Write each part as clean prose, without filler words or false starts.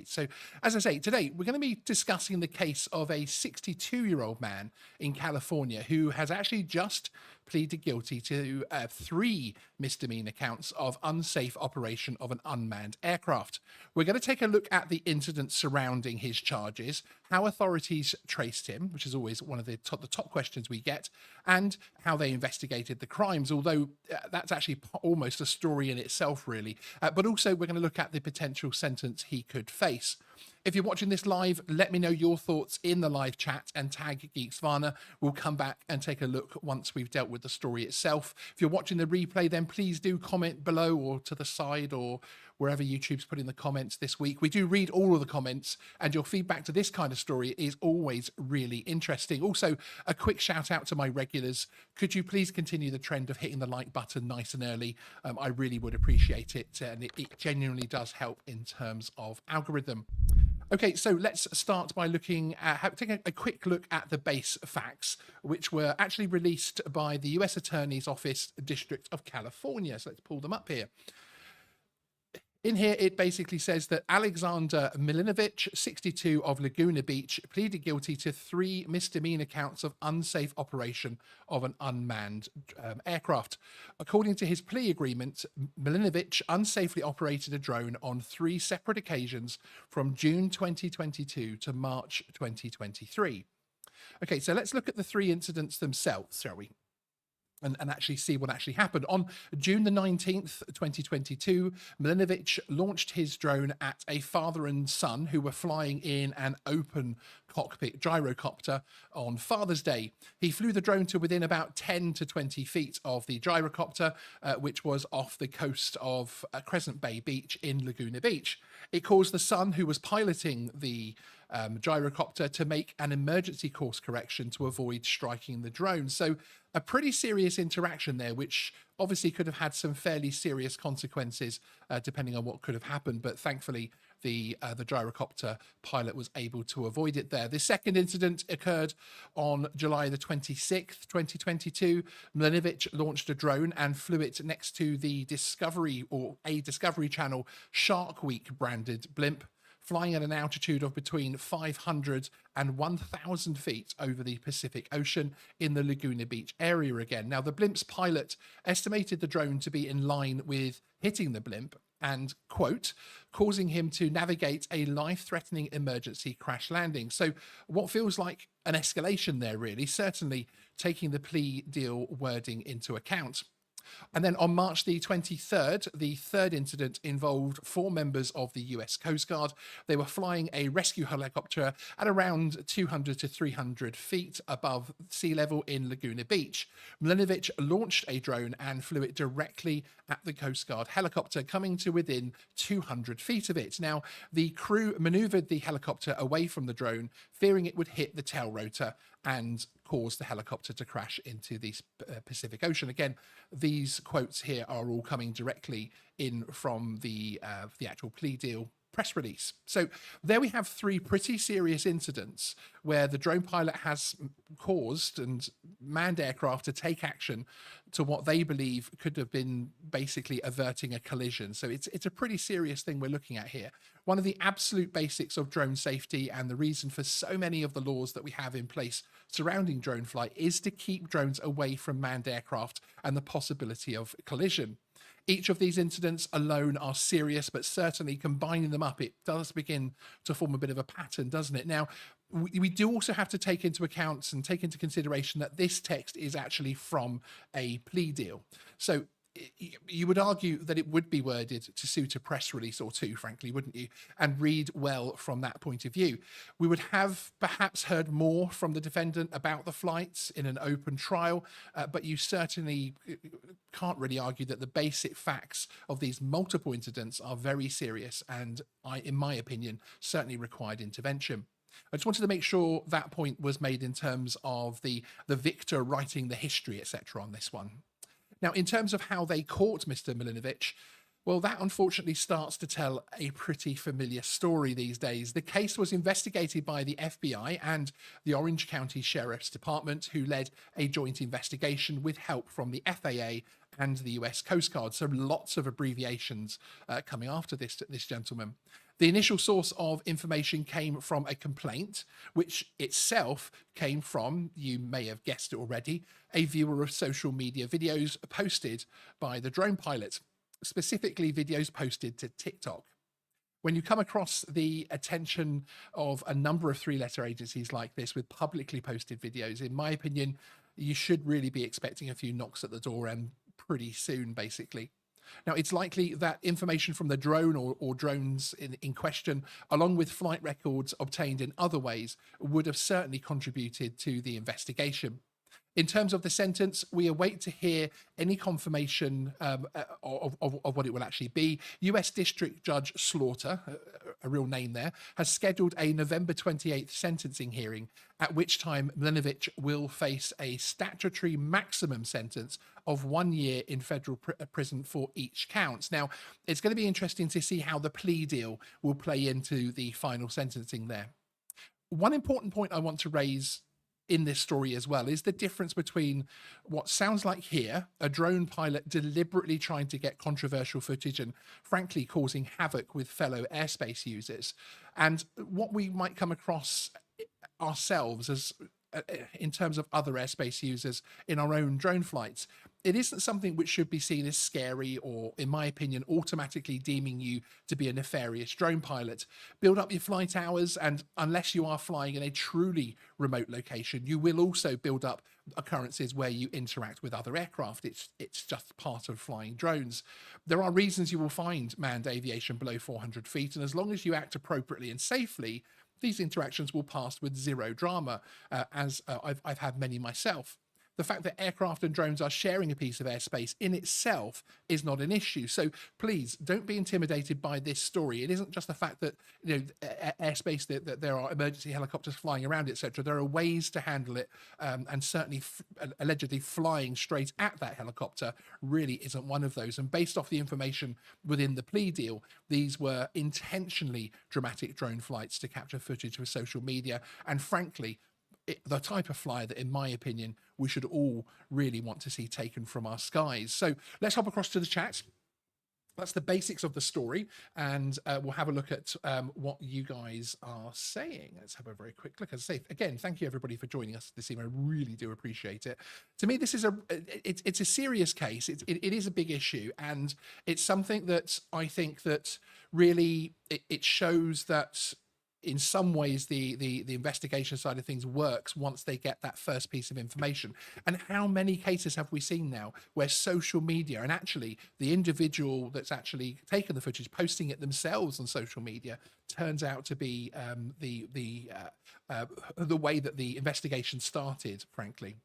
So, as I say, today we're going to be discussing the case of a 62-year-old man in California who has actually just pleaded guilty to 3 misdemeanor counts of unsafe operation of an unmanned aircraft. We're going to take a look at the incidents surrounding his charges, how authorities traced him, which is always one of the top questions we get, and how they investigated the crimes, although that's actually almost a story in itself, really. But also, we're going to look at the potential sentence he could face. If you're watching this live, let me know your thoughts in the live chat and tag Geeksvana. We'll come back and take a look once we've dealt with the story itself. If you're watching the replay, then please do comment below or to the side or wherever YouTube's put in the comments this week. We do read all of the comments, and your feedback to this kind of story is always really interesting. Also, a quick shout out to my regulars. Could you please continue the trend of hitting the like button nice and early? I really would appreciate it, and it genuinely does help in terms of algorithm. Okay, so let's start by taking a quick look at the base facts, which were actually released by the US Attorney's Office, District of California. So let's pull them up here. In here, it basically says that Alexander Milinovich, 62, of Laguna Beach, pleaded guilty to 3 misdemeanor counts of unsafe operation of an unmanned aircraft. According to his plea agreement, Milinovich unsafely operated a drone on 3 separate occasions from June 2022 to March 2023. Okay, so let's look at the 3 incidents themselves, shall we? And actually see what actually happened. On June the 19th, 2022, Milinovich launched his drone at a father and son who were flying in an open cockpit gyrocopter on Father's Day. He flew the drone to within about 10 to 20 feet of the gyrocopter, which was off the coast of Crescent Bay Beach in Laguna Beach. It caused the son who was piloting the gyrocopter to make an emergency course correction to avoid striking the drone. So a pretty serious interaction there, which obviously could have had some fairly serious consequences depending on what could have happened. But thankfully, the gyrocopter pilot was able to avoid it there. The second incident occurred on July the 26th, 2022. Milinovich launched a drone and flew it next to the Discovery Channel Shark Week branded blimp, flying at an altitude of between 500 and 1,000 feet over the Pacific Ocean in the Laguna Beach area again. Now, the blimp's pilot estimated the drone to be in line with hitting the blimp and, quote, causing him to navigate a life-threatening emergency crash landing. So what feels like an escalation there, really, certainly taking the plea deal wording into account. And then on March the 23rd, the third incident involved 4 members of the US Coast Guard. They were flying a rescue helicopter at around 200 to 300 feet above sea level in Laguna Beach. Milinovich launched a drone and flew it directly at the Coast Guard helicopter, coming to within 200 feet of it. Now, the crew maneuvered the helicopter away from the drone, fearing it would hit the tail rotor and cause the helicopter to crash into the Pacific Ocean. Again, these quotes here are all coming directly in from the actual plea deal press release. So there we have 3 pretty serious incidents where the drone pilot has caused and manned aircraft to take action to what they believe could have been basically averting a collision. So it's a pretty serious thing we're looking at here. One of the absolute basics of drone safety and the reason for so many of the laws that we have in place surrounding drone flight is to keep drones away from manned aircraft and the possibility of collision. Each of these incidents alone are serious, but certainly combining them up, it does begin to form a bit of a pattern, doesn't it? Now, we do also have to take into account and take into consideration that this text is actually from a plea deal. So you would argue that it would be worded to suit a press release or two, frankly, wouldn't you? And read well from that point of view. We would have perhaps heard more from the defendant about the flights in an open trial, but you certainly can't really argue that the basic facts of these multiple incidents are very serious and, in my opinion, certainly required intervention. I just wanted to make sure that point was made in terms of the victor writing the history, etc. on this one. Now, in terms of how they caught Mr. Milinovich, well, that unfortunately starts to tell a pretty familiar story these days. The case was investigated by the FBI and the Orange County Sheriff's Department, who led a joint investigation with help from the FAA and the US Coast Guard. So lots of abbreviations coming after this gentleman. The initial source of information came from a complaint, which itself came from, you may have guessed it already, a viewer of social media videos posted by the drone pilot, specifically videos posted to TikTok. When you come across the attention of a number of three-letter agencies like this with publicly posted videos, in my opinion, you should really be expecting a few knocks at the door, and pretty soon, basically. Now, it's likely that information from the drone or drones in question, along with flight records obtained in other ways, would have certainly contributed to the investigation. In terms of the sentence, we await to hear any confirmation of what it will actually be. US District Judge Slaughter, a real name there, has scheduled a November 28th sentencing hearing, at which time Mlinovich will face a statutory maximum sentence of 1 year in federal prison for each count. Now, it's going to be interesting to see how the plea deal will play into the final sentencing there. One important point I want to raise in this story as well is the difference between what sounds like here, a drone pilot deliberately trying to get controversial footage and frankly causing havoc with fellow airspace users, and what we might come across ourselves as in terms of other airspace users in our own drone flights. It isn't something which should be seen as scary or, in my opinion, automatically deeming you to be a nefarious drone pilot. Build up your flight hours, and unless you are flying in a truly remote location, you will also build up occurrences where you interact with other aircraft. It's just part of flying drones. There are reasons you will find manned aviation below 400 feet, and as long as you act appropriately and safely, these interactions will pass with zero drama, as I've had many myself. The fact that aircraft and drones are sharing a piece of airspace in itself is not an issue. So please don't be intimidated by this story. It isn't just the fact that, you know, airspace, that there are emergency helicopters flying around, etc. There are ways to handle it, and certainly allegedly flying straight at that helicopter really isn't one of those. And based off the information within the plea deal, these were intentionally dramatic drone flights to capture footage for social media, and frankly, the type of flyer that, in my opinion, we should all really want to see taken from our skies. So let's hop across to the chat. That's the basics of the story, and we'll have a look at what you guys are saying. Let's have a very quick look. As I say, again, thank you everybody for joining us this evening. I really do appreciate it. To me, this is it's a serious case. It is a big issue, and it's something that I think that really it shows that in some ways the investigation side of things works once they get that first piece of information. And how many cases have we seen now where social media, and actually the individual that's actually taken the footage, posting it themselves on social media, turns out to be the way that the investigation started, frankly.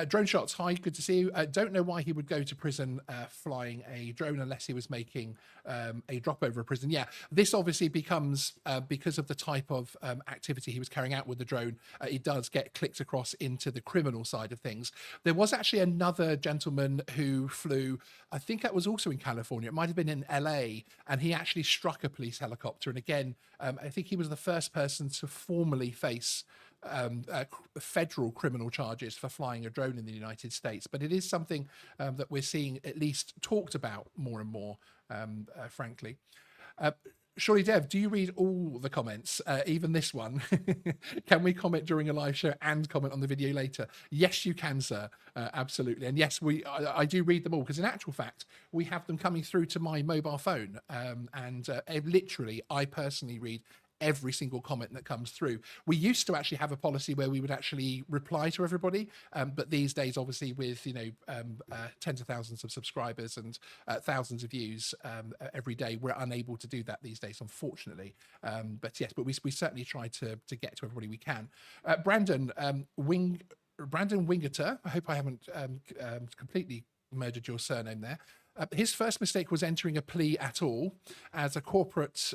Drone Shots, hi, good to see you. Don't know why he would go to prison flying a drone unless he was making a drop over a prison. Yeah, this obviously becomes, because of the type of activity he was carrying out with the drone, it does get clicked across into the criminal side of things. There was actually another gentleman who flew, I think that was also in California, it might have been in LA, and he actually struck a police helicopter. And again, I think he was the first person to formally face federal criminal charges for flying a drone in the United States. But it is something that we're seeing at least talked about more and more, frankly. Surely, Dev, do you read all the comments, even this one? Can we comment during a live show and comment on the video later? Yes, you can, sir. Absolutely. And yes, I do read them all, because in actual fact, we have them coming through to my mobile phone. And literally, I personally read every single comment that comes through. We used to actually have a policy where we would actually reply to everybody, but these days, obviously, with tens of thousands of subscribers and thousands of views every day, we're unable to do that these days, unfortunately. But yes, but we certainly try to get to everybody we can. Brandon Wingerter, I hope I haven't completely murdered your surname there. His first mistake was entering a plea at all as a corporate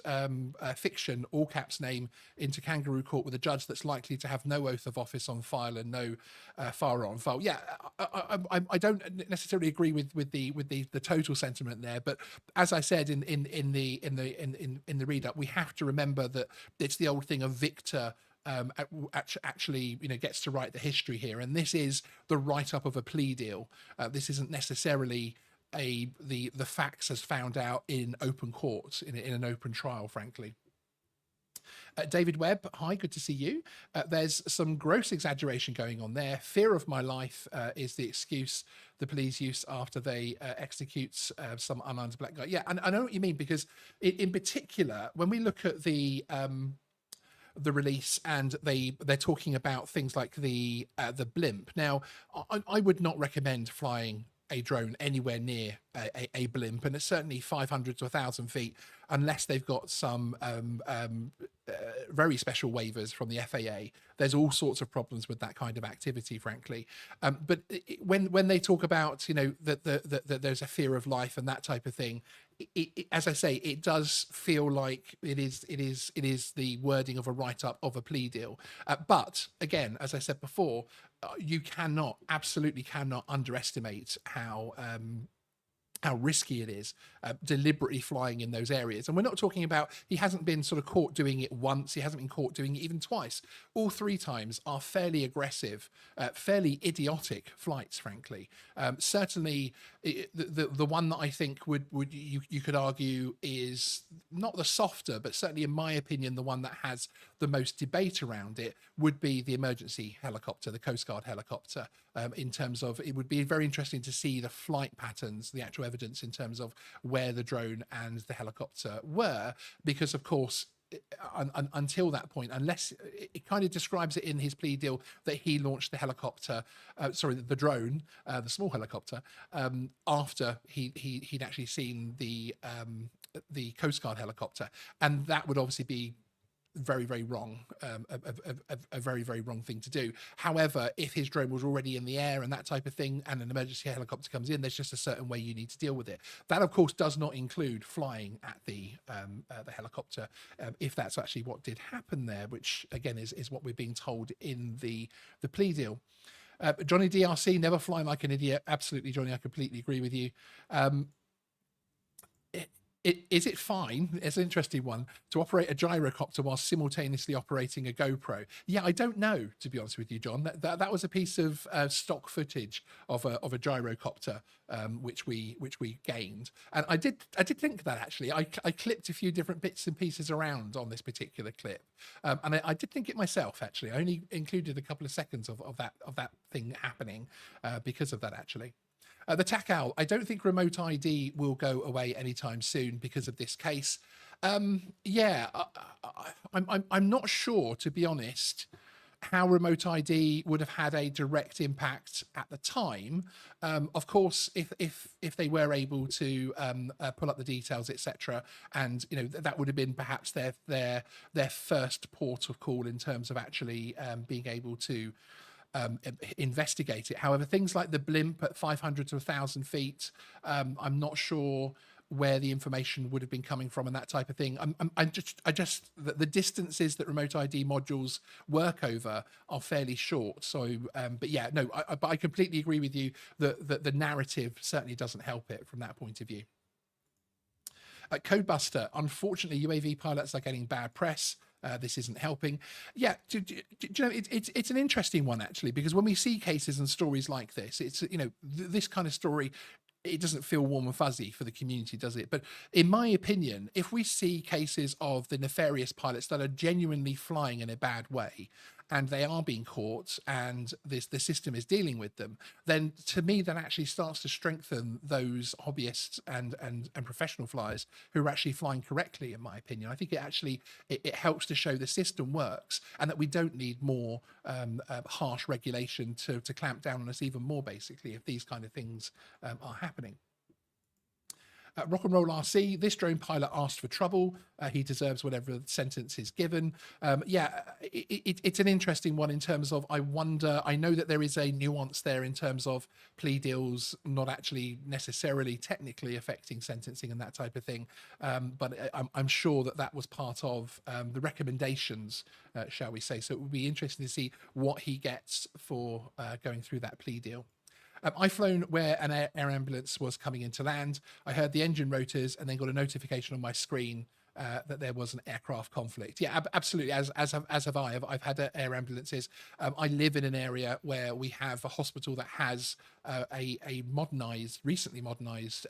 fiction, all caps name, into kangaroo court with a judge that's likely to have no oath of office on file and no firearm on file. Yeah, I don't necessarily agree with the total sentiment there, but as I said in the read up, we have to remember that it's the old thing of victor actually gets to write the history here, and this is the write-up of a plea deal. This isn't necessarily the facts as found out in open court, in an open trial, frankly. David Webb, hi, good to see you. There's some gross exaggeration going on there. Fear of my life is the excuse the police use after they execute some unarmed black guy. Yeah, and I know what you mean, because in particular, when we look at the release, and they're talking about things like the blimp. Now, I would not recommend flying a drone anywhere near a blimp, and it's certainly 500 to 1,000 feet, unless they've got some very special waivers from the FAA. There's all sorts of problems with that kind of activity, frankly. But when they talk about, you know, that there's a fear of life and that type of thing, as I say, it does feel like it is the wording of a write-up of a plea deal. But again, as I said before, you absolutely cannot underestimate how risky it is deliberately flying in those areas. And we're not talking about, he hasn't been sort of caught doing it once, he hasn't been caught doing it even twice. All 3 times are fairly aggressive, fairly idiotic flights, frankly. Certainly the one that I think you could argue is not the softer, but certainly in my opinion the one that has the most debate around it would be the emergency helicopter, the Coast Guard helicopter. In terms of, it would be very interesting to see the flight patterns, the actual evidence in terms of where the drone and the helicopter were, because of course until that point, unless it kind of describes it in his plea deal that he launched the helicopter, the drone, the small helicopter, after he'd actually seen the Coast Guard helicopter, and that would obviously be very, very wrong, a very, very wrong thing to do. However, if his drone was already in the air and that type of thing, and an emergency helicopter comes in, there's just a certain way you need to deal with it. That, of course, does not include flying at the helicopter, if that's actually what did happen there, which again is what we're being told in the plea deal. Johnny DRC, never fly like an idiot. Absolutely, Johnny, I completely agree with you. Is it fine, it's an interesting one, to operate a gyrocopter while simultaneously operating a GoPro? Yeah, I don't know, to be honest with you, John. That was a piece of stock footage of a gyrocopter, which we gained, and I did think that actually. I clipped a few different bits and pieces around on this particular clip, and I did think it myself. Actually, I only included a couple of seconds of that thing happening because of that, actually. The TAC Owl, I don't think remote ID will go away anytime soon because of this case. Yeah, I'm not sure, to be honest, how remote ID would have had a direct impact at the time. Of course, if they were able to pull up the details, etc., and you know that would have been perhaps their first port of call in terms of actually being able to investigate it. However, things like the blimp at 500 to 1,000 feet, I'm not sure where the information would have been coming from and that type of thing. The distances that remote ID modules work over are fairly short. So, but yeah, no, but I completely agree with you that the narrative certainly doesn't help it from that point of view. Codebuster, unfortunately, UAV pilots are getting bad press. This isn't helping. Yeah, do you know, it's an interesting one, actually, because when we see cases and stories like this, it's, you know, this kind of story, it doesn't feel warm and fuzzy for the community, does it? But in my opinion, if we see cases of the nefarious pilots that are genuinely flying in a bad way, and they are being caught, and the system is dealing with them, then to me that actually starts to strengthen those hobbyists and professional flyers who are actually flying correctly, in my opinion. I think it helps to show the system works, and that we don't need more harsh regulation to clamp down on us even more, basically, if these kind of things are happening. Rock and Roll RC, this drone pilot asked for trouble. He deserves whatever sentence is given. Yeah, it's an interesting one in terms of, I wonder, I know that there is a nuance there in terms of plea deals not actually necessarily technically affecting sentencing and that type of thing. But I'm sure that was part of the recommendations, shall we say. So it would be interesting to see what he gets for going through that plea deal. I've flown where an air ambulance was coming into land. I heard the engine rotors and then got a notification on my screen that there was an aircraft conflict. Yeah, absolutely. As have I. I've had air ambulances. I live in an area where we have a hospital that has a recently modernized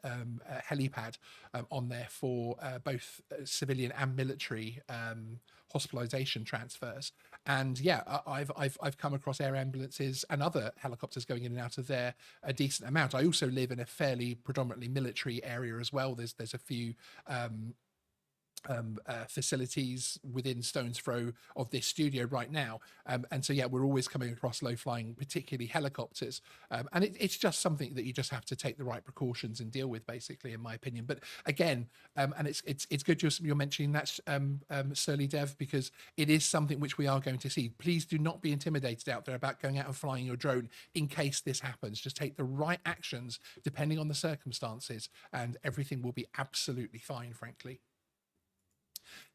helipad on there for both civilian and military hospitalization transfers. And yeah, I've come across air ambulances and other helicopters going in and out of there a decent amount. I also live in a fairly predominantly military area as well. There's a few facilities within stone's throw of this studio right now, and so yeah, we're always coming across low flying, particularly helicopters, and it's just something that you just have to take the right precautions and deal with, basically, in my opinion. But again, and it's good you're mentioning that, Surly Dev, because it is something which we are going to see. Please do not be intimidated out there about going out and flying your drone in case this happens. Just take the right actions depending on the circumstances, and everything will be absolutely fine, frankly.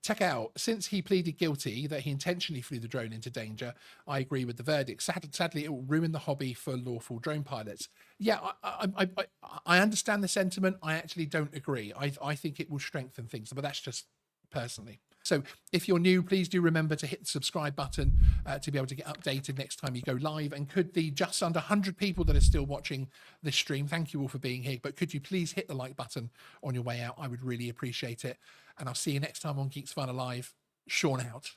Check out, since he pleaded guilty that he intentionally flew the drone into danger, I agree with the verdict. Sadly, it will ruin the hobby for lawful drone pilots. Yeah, I understand the sentiment. I actually don't agree. I think it will strengthen things, but that's just personally. So if you're new, please do remember to hit the subscribe button to be able to get updated next time you go live. And could the just under 100 people that are still watching this stream, thank you all for being here, but could you please hit the like button on your way out? I would really appreciate it. And I'll see you next time on Geeksvana Live. Sean out.